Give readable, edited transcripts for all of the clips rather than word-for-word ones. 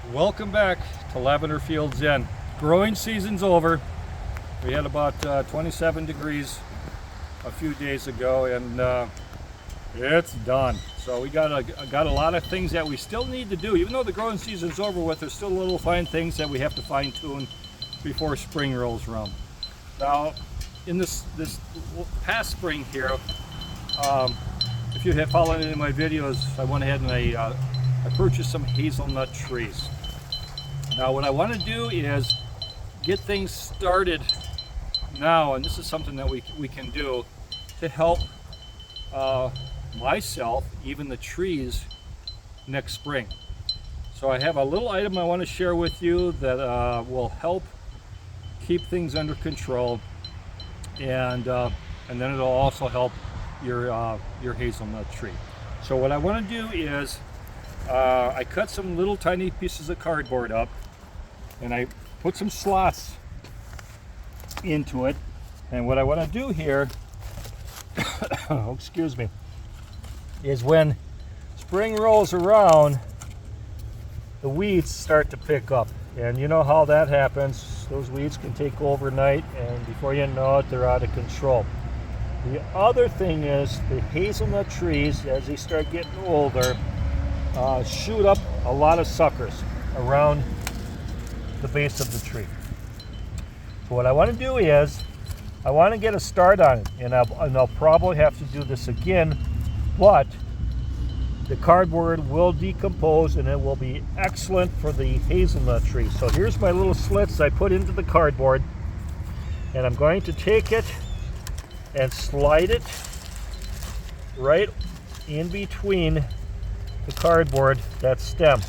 Welcome back to Lavender Fields Inn. Growing season's over. We had about 27 degrees a few days ago, and it's done. So we got a lot of things that we still need to do. Even though the growing season's over with, there's still little fine things that we have to fine tune before spring rolls around. Now, in this past spring here, if you have followed any of my videos, I went ahead and I purchased some hazelnut trees. Now what I want to do is get things started now, and this is something that we can do to help myself, even the trees, next spring. So I have a little item I want to share with you that will help keep things under control, and then it'll also help your hazelnut tree. So what I want to do is I cut some little tiny pieces of cardboard up, and I put some slots into it. And what I want to do here, oh, excuse me, is when spring rolls around, the weeds start to pick up. And you know how that happens. Those weeds can take overnight, and before you know it, they're out of control. The other thing is the hazelnut trees, as they start getting older, shoot up a lot of suckers around the base of the tree. So what I want to do is I want to get a start on it, and I'll probably have to do this again, but the cardboard will decompose and it will be excellent for the hazelnut tree. So here's my little slits I put into the cardboard, and I'm going to take it and slide it right in between the cardboard, that stem.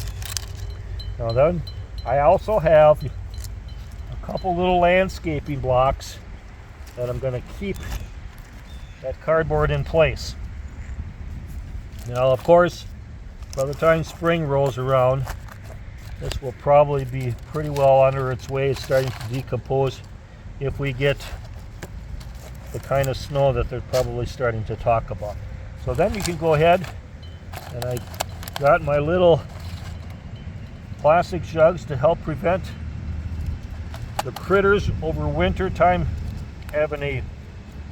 Now then, I also have a couple little landscaping blocks that I'm going to keep that cardboard in place. Now, of course, by the time spring rolls around, this will probably be pretty well under its way, starting to decompose if we get the kind of snow that they're probably starting to talk about. So then you can go ahead, and I got my little plastic jugs to help prevent the critters over winter time having a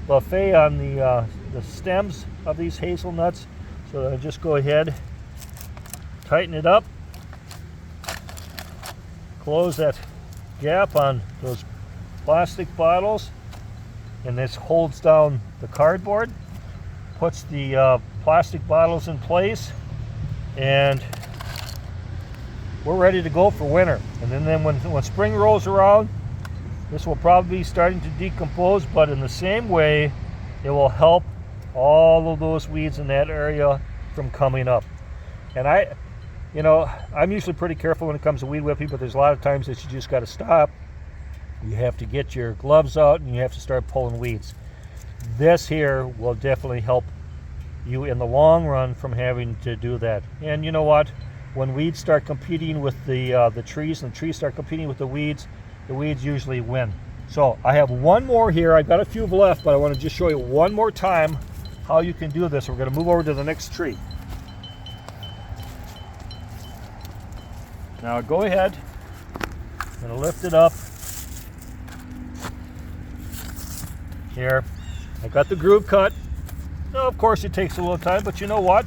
buffet on the stems of these hazelnuts. So I just go ahead, tighten it up, close that gap on those plastic bottles, and this holds down the cardboard, puts the plastic bottles in place, and we're ready to go for winter. And then when spring rolls around, this will probably be starting to decompose, but in the same way, it will help all of those weeds in that area from coming up. And I'm usually pretty careful when it comes to weed whipping, but there's a lot of times that you just got to stop. You have to get your gloves out and you have to start pulling weeds. This here will definitely help you in the long run from having to do that. And you know what? When weeds start competing with the trees, and the trees start competing with the weeds usually win. So I have one more here. I've got a few left, but I want to just show you one more time how you can do this. We're going to move over to the next tree. Now go ahead. I'm going to lift it up. Here. I got the groove cut. Now, of course, it takes a little time, but you know what?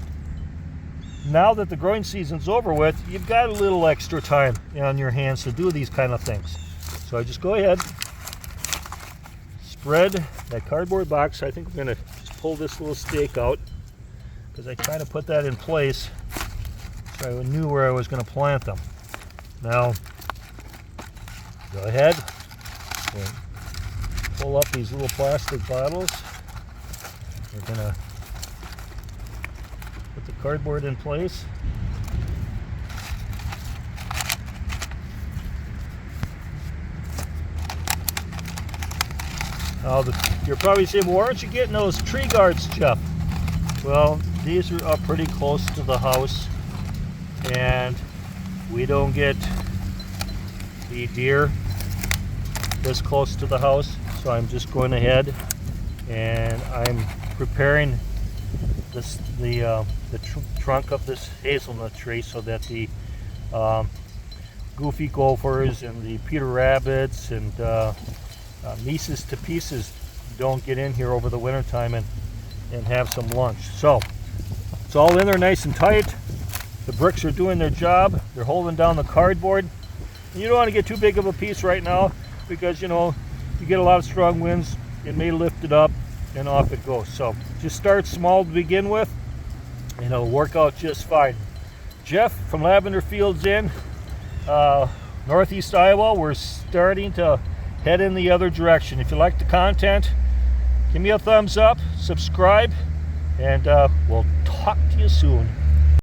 Now that the growing season's over with, you've got a little extra time on your hands to do these kind of things. So I just go ahead, spread that cardboard box. I think I'm going to just pull this little stake out because I kind of put that in place so I knew where I was going to plant them. Now, go ahead and pull up these little plastic bottles. We're going to put the cardboard in place. Now, you're probably saying, well, why aren't you getting those tree guards, Jeff? Well, these are up pretty close to the house, and we don't get the deer this close to the house. So I'm just going ahead and I'm preparing the trunk of this hazelnut tree so that the goofy gophers and the Peter rabbits and Mises to pieces don't get in here over the winter time and have some lunch. So it's all in there nice and tight. The bricks are doing their job. They're holding down the cardboard. You don't want to get too big of a piece right now because, you know, you get a lot of strong winds, it may lift it up and off it goes. So just start small to begin with and it'll work out just fine. Jeff from Lavender Fields Inn, Northeast Iowa. We're starting to head in the other direction. If you like the content, give me a thumbs up, subscribe, and we'll talk to you soon.